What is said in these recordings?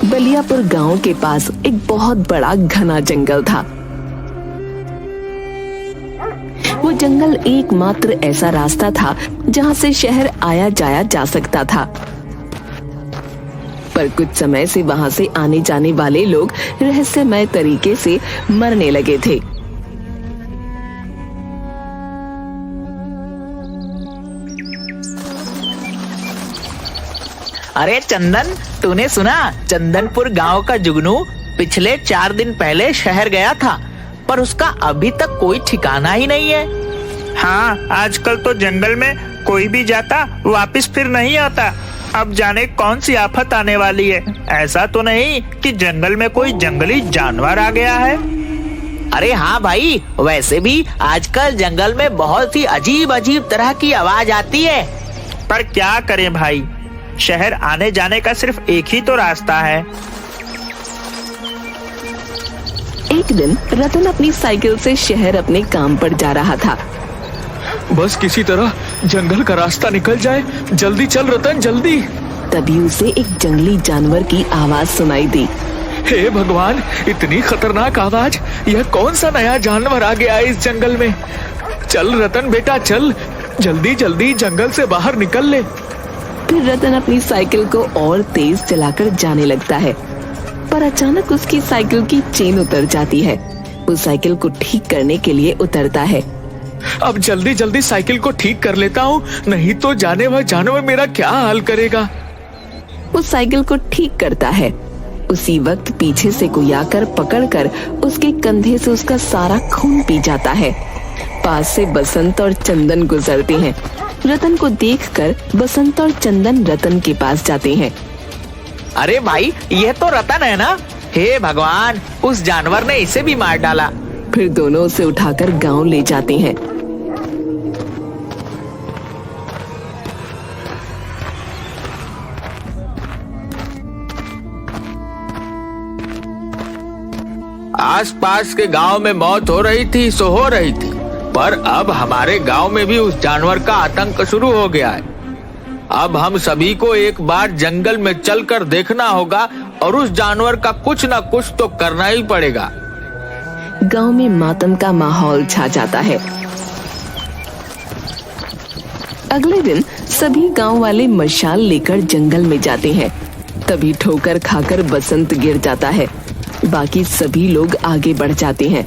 बलियापुर गांव के पास एक बहुत बड़ा घना जंगल था। वो जंगल एकमात्र ऐसा रास्ता था जहां से शहर आया जाया जा सकता था। पर कुछ समय से वहां से आने जाने वाले लोग रहस्यमय तरीके से मरने लगे थे। अरे चंदन, तूने सुना? चंदनपुर गांव का जुगनू पिछले 4 दिन पहले शहर गया था, पर उसका अभी तक कोई ठिकाना ही नहीं है। हाँ, आजकल तो जंगल में कोई भी जाता वापस फिर नहीं आता। अब जाने कौन सी आफत आने वाली है। ऐसा तो नहीं कि जंगल में कोई जंगली जानवर आ गया है? अरे हाँ भाई, वैसे भी आजकल जंगल में बहुत ही अजीब अजीब तरह की आवाज आती है। पर क्या करें भाई, शहर आने जाने का सिर्फ एक ही तो रास्ता है। एक दिन रतन अपनी साइकिल से शहर अपने काम पर जा रहा था। बस किसी तरह जंगल का रास्ता निकल जाए। जल्दी चल रतन, जल्दी। तभी उसे एक जंगली जानवर की आवाज सुनाई दी। हे भगवान, इतनी खतरनाक आवाज! यह कौन सा नया जानवर आ गया है इस जंगल में? चल रतन बेटा, चल जल्दी जल्दी जंगल से बाहर निकल ले। फिर रतन अपनी साइकिल को और तेज चलाकर जाने लगता है, पर अचानक उसकी साइकिल की चेन उतर जाती है। वो साइकिल को ठीक करने के लिए उतरता है। अब जल्दी जल्दी साइकिल को ठीक कर लेता हूँ, नहीं तो जाने वाला जानवर मेरा क्या हाल करेगा। वो साइकिल को ठीक करता है। उसी वक्त पीछे से कोई आकर पकड़कर उसके कंधे से उसका सारा खून पी जाता है। पास से बसंत और चंदन गुजरते हैं। रतन को देखकर बसंत और चंदन रतन के पास जाते हैं। अरे भाई, यह तो रतन है ना? हे भगवान, उस जानवर ने इसे भी मार डाला। फिर दोनों उसे उठाकर गांव ले जाते हैं। आसपास के गांव में मौत हो रही थी सो हो रही थी, पर अब हमारे गांव में भी उस जानवर का आतंक शुरू हो गया है। अब हम सभी को एक बार जंगल में चलकर देखना होगा और उस जानवर का कुछ न कुछ तो करना ही पड़ेगा। गांव में मातम का माहौल छा जाता है। अगले दिन सभी गांव वाले मशाल लेकर जंगल में जाते हैं। तभी ठोकर खाकर बसंत गिर जाता है। बाकी सभी लोग आगे बढ़ जाते हैं।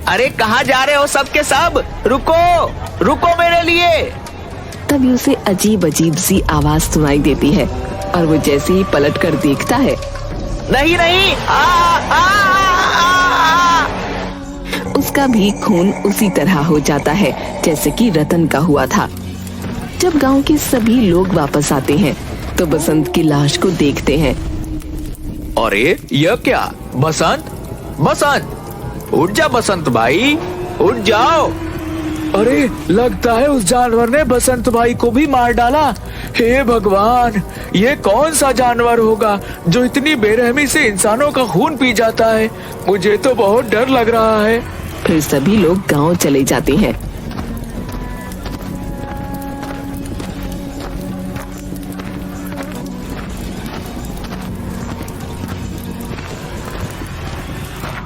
अरे कहाँ जा रहे हो सब के सब? रुको रुको मेरे लिए। तभी उसे अजीब अजीब सी आवाज सुनाई देती है और वो जैसे ही पलट कर देखता है, नहीं नहीं, उसका भी खून उसी तरह हो जाता है जैसे कि रतन का हुआ था। जब गांव के सभी लोग वापस आते हैं तो बसंत की लाश को देखते हैं। अरे यह क्या? बसंत, बसंत, उठ जा बसंत भाई, उठ जाओ। अरे लगता है उस जानवर ने बसंत भाई को भी मार डाला। हे भगवान, ये कौन सा जानवर होगा जो इतनी बेरहमी से इंसानों का खून पी जाता है? मुझे तो बहुत डर लग रहा है। फिर सभी लोग गांव चले जाते हैं।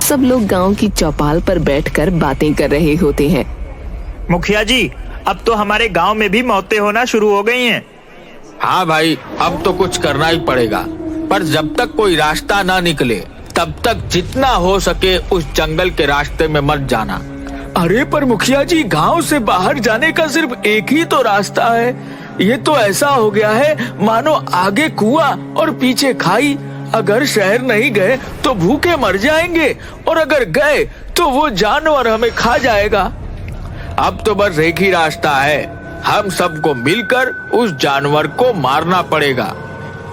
सब लोग गांव की चौपाल पर बैठकर बातें कर रहे होते हैं। मुखिया जी, अब तो हमारे गांव में भी मौतें होना शुरू हो गई हैं। हाँ भाई, अब तो कुछ करना ही पड़ेगा, पर जब तक कोई रास्ता ना निकले तब तक जितना हो सके उस जंगल के रास्ते में मत जाना। अरे पर मुखिया जी, गांव से बाहर जाने का सिर्फ एक ही तो रास्ता है। ये तो ऐसा हो गया है मानो आगे कुआं और पीछे खाई। अगर शहर नहीं गए तो भूखे मर जाएंगे, और अगर गए तो वो जानवर हमें खा जाएगा। अब तो बस एक ही रास्ता है, हम सबको मिलकर उस जानवर को मारना पड़ेगा।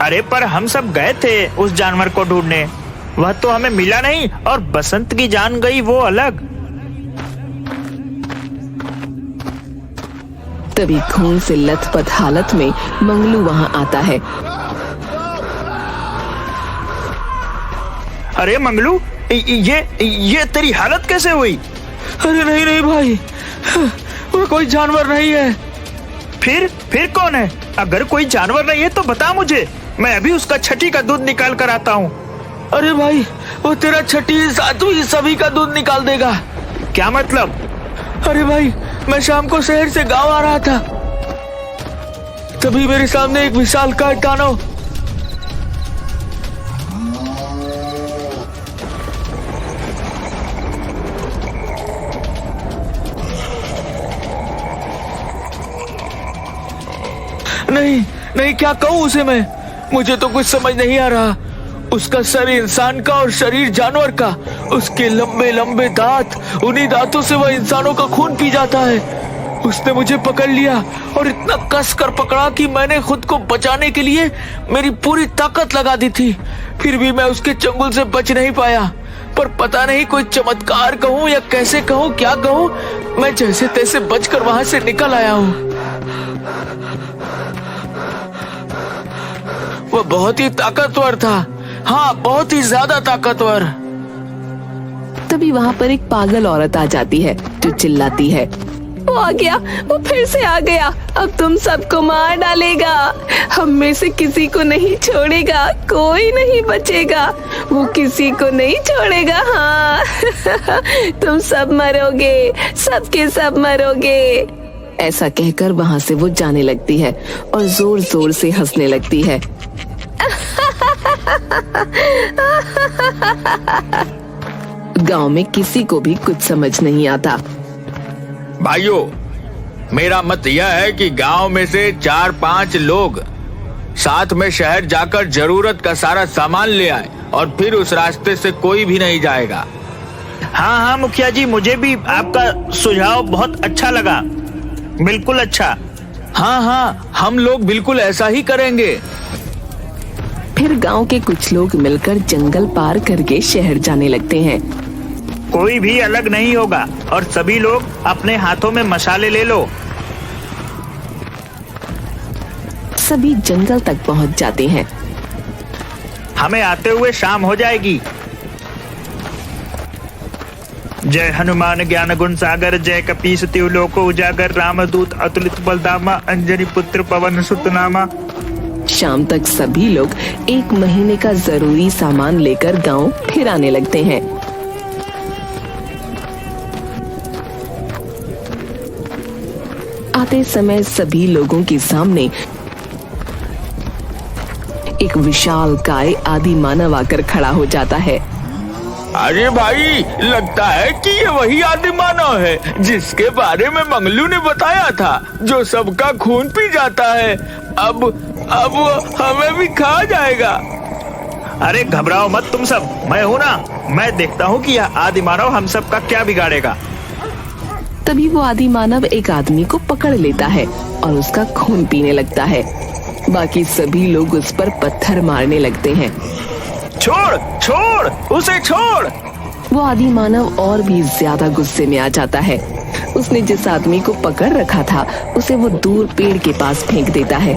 अरे पर हम सब गए थे उस जानवर को ढूंढने, वह तो हमें मिला नहीं, और बसंत की जान गई वो अलग। तभी खून से लथपथ हालत में मंगलू वहां आता है। अरे मंगलू, ये तेरी हालत कैसे हुई? अरे नहीं नहीं भाई, वो कोई जानवर नहीं है। फिर कौन है? अगर कोई जानवर नहीं है तो बता मुझे, मैं अभी उसका छठी का दूध निकाल कर आता हूँ। अरे भाई, वो तेरा छठी सातवीं सभी का दूध निकाल देगा। क्या मतलब? अरे भाई, मैं शाम को शहर से गांव आ रहा था, तभी मेरे सामने एक विशालकाय दानव नहीं नहीं, क्या कहूँ उसे मैं, मुझे तो कुछ समझ नहीं आ रहा। उसका सर इंसान का और शरीर जानवर का, उसके लंबे लंबे दांत, उन्हीं दांतों से वह इंसानों का खून पी जाता है। उसने मुझे पकड़ लिया और इतना कस कर पकड़ा कि मैंने खुद को बचाने के लिए मेरी पूरी ताकत लगा दी थी, फिर भी मैं उसके चंगुल से बच नहीं पाया। पर पता नहीं कोई चमत्कार कहूँ या कैसे कहूँ, क्या कहूँ, मैं जैसे तैसे बचकर वहां से निकल आया हूँ। वह बहुत ही ताकतवर था, हाँ बहुत ही ज्यादा ताकतवर। तभी वहाँ पर एक पागल औरत आ जाती है जो चिल्लाती है, वो आ गया, वो फिर से आ गया, अब तुम सबको मार डालेगा, हम में से किसी को नहीं छोड़ेगा, कोई नहीं बचेगा, वो किसी को नहीं छोड़ेगा। हाँ तुम सब मरोगे, सबके सब मरोगे। ऐसा कहकर वहाँ से वो जाने लगती है और जोर जोर से हंसने लगती है। गांव में किसी को भी कुछ समझ नहीं आता। भाइयों, मेरा मत यह है कि गांव में से 4-5 लोग साथ में शहर जाकर जरूरत का सारा सामान ले आए और फिर उस रास्ते से कोई भी नहीं जाएगा। हाँ हाँ मुखिया जी, मुझे भी आपका सुझाव बहुत अच्छा लगा, बिल्कुल अच्छा। हाँ हाँ, हम लोग बिल्कुल ऐसा ही करेंगे। फिर गांव के कुछ लोग मिलकर जंगल पार करके शहर जाने लगते हैं। कोई भी अलग नहीं होगा और सभी लोग अपने हाथों में मशाले ले लो। सभी जंगल तक पहुंच जाते हैं। हमें आते हुए शाम हो जाएगी। जय हनुमान ज्ञान गुण सागर, जय कपीस तिहु लोको उजागर, रामदूत अतुलित बलधामा, अंजनी पुत्र पवन सुत नामा। शाम तक सभी लोग 1 महीने का जरूरी सामान लेकर गांव फिर आने लगते हैं। आते समय सभी लोगों के सामने एक विशाल काय आदि मानव आकर खड़ा हो जाता है। अरे भाई, लगता है कि ये वही आदि मानव है जिसके बारे में मंगलू ने बताया था, जो सबका खून पी जाता है। अब वो हमें भी खा जाएगा। अरे घबराओ मत तुम सब, मैं हूं ना, मैं देखता हूं कि यह आदि मानव हम सब का क्या बिगाड़ेगा। तभी वो आदि मानव एक आदमी को पकड़ लेता है और उसका खून पीने लगता है। बाकी सभी लोग उस पर पत्थर मारने लगते हैं। छोड़ छोड़ उसे छोड़। वो आदि मानव और भी ज्यादा गुस्से में आ जाता है। उसने जिस आदमी को पकड़ रखा था उसे वो दूर पेड़ के पास फेंक देता है।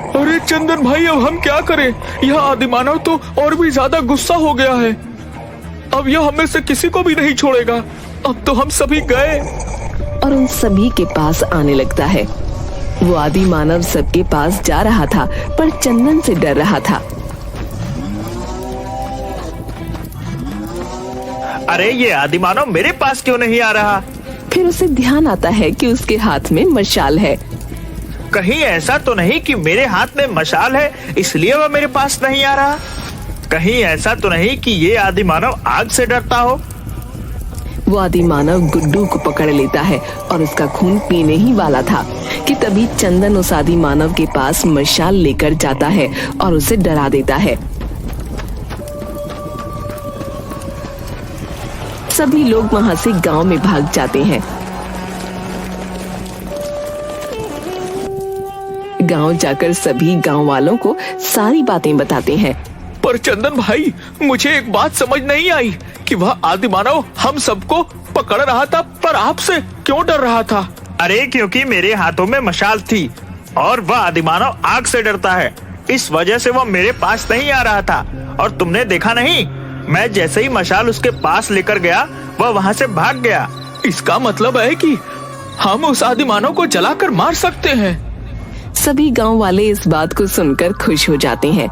अरे चंदन भाई, अब हम क्या करें? यह आदि मानव तो और भी ज्यादा गुस्सा हो गया है। अब यह हमें से किसी को भी नहीं छोड़ेगा। अब तो हम सभी गए। और उन सभी के पास आने लगता है। वो आदि मानव सबके पास जा रहा था पर चंदन से डर रहा था। अरे ये आदि मानव मेरे पास क्यों नहीं आ रहा? फिर उसे ध्यान आता है कि उसके हाथ में मशाल है। कहीं ऐसा तो नहीं कि मेरे हाथ में मशाल है इसलिए वह मेरे पास नहीं आ रहा? कहीं ऐसा तो नहीं कि ये आदि मानव आग से डरता हो? वो आदि मानव गुड्डू को पकड़ लेता है और उसका खून पीने ही वाला था कि तभी चंदन उस आदि मानव के पास मशाल लेकर जाता है और उसे डरा देता है। सभी लोग वहां से गांव में भाग जाते हैं। गांव जाकर सभी गांव वालों को सारी बातें बताते हैं। पर चंदन भाई, मुझे एक बात समझ नहीं आई कि वह आदि मानव हम सबको पकड़ रहा था पर आपसे क्यों डर रहा था? अरे क्योंकि मेरे हाथों में मशाल थी और वह आदि मानव आग से डरता है, इस वजह से वह मेरे पास नहीं आ रहा था। और तुमने देखा नहीं, मैं जैसे ही मशाल उसके पास लेकर गया वह वहां से भाग गया। इसका मतलब है कि हम उस आदि मानव को जलाकर मार सकते हैं। सभी गांव वाले इस बात को सुनकर खुश हो जाते हैं।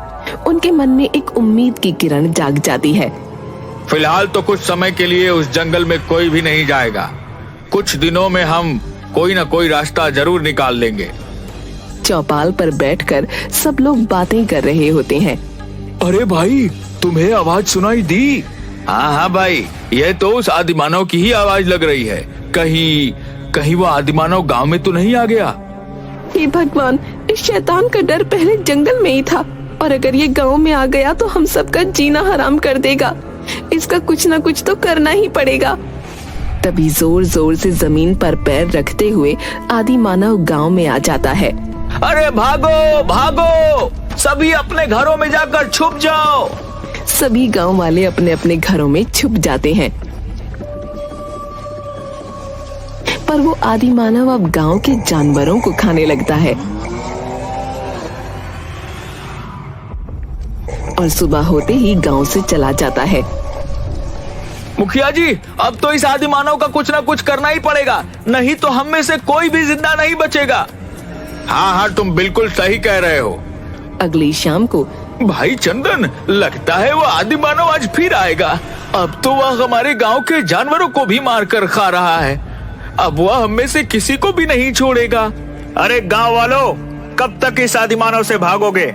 उनके मन में एक उम्मीद की किरण जाग जाती है। फिलहाल तो कुछ समय के लिए उस जंगल में कोई भी नहीं जाएगा। कुछ दिनों में हम कोई ना कोई रास्ता जरूर निकाल लेंगे। चौपाल पर बैठकर सब लोग बातें कर रहे होते हैं। अरे भाई, तुम्हें आवाज सुनाई दी? हाँ हाँ भाई, ये तो उस आदिमानव की ही आवाज लग रही है। कहीं वो आदिमानव गांव में तो नहीं आ गया? हे भगवान, इस शैतान का डर पहले जंगल में ही था और अगर ये गांव में आ गया तो हम सबका जीना हराम कर देगा। इसका कुछ ना कुछ तो करना ही पड़ेगा। तभी जोर जोर से जमीन पर पैर रखते हुए आदिमानव गांव में आ जाता है। अरे भागो भागो, सभी अपने घरों में जाकर छुप जाओ। सभी गांव वाले अपने अपने घरों में छुप जाते हैं। पर वो आदिमानव अब गांव के जानवरों को खाने लगता है और सुबह होते ही गांव से चला जाता है। मुखिया जी, अब तो इस आदिमानव का कुछ ना कुछ करना ही पड़ेगा, नहीं तो हम में से कोई भी जिंदा नहीं बचेगा। हाँ हाँ, तुम बिल्कुल सही कह रहे हो। अगली शाम को भाई चंदन, लगता है वो आदिमानव आज फिर आएगा। अब तो वह हमारे गांव के जानवरों को भी मार कर खा रहा है। अब वह हम में से किसी को भी नहीं छोड़ेगा। अरे गांव वालों, कब तक इस आदिमानव से भागोगे?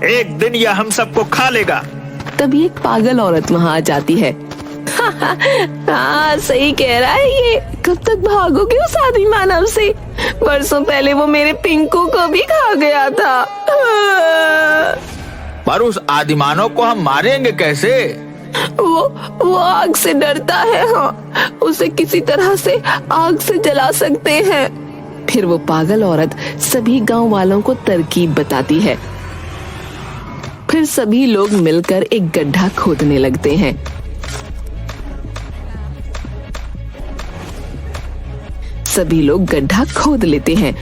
एक दिन यह हम सबको खा लेगा। तभी एक पागल औरत वहाँ आ जाती है। हाँ, सही कह रहा है ये। कब तक भागोगे उस आदिमानव से? बरसों पहले वो मेरे पिंकू को भी खा गया था। पर उस आदिमानव को हम मारेंगे कैसे? वो आग से डरता है। हाँ, उसे किसी तरह से आग से जला सकते हैं। फिर वो पागल औरत सभी गांव वालों को तरकीब बताती है। फिर सभी लोग मिलकर एक गड्ढा खोदने लगते हैं। सभी लोग गड्ढा खोद लेते हैं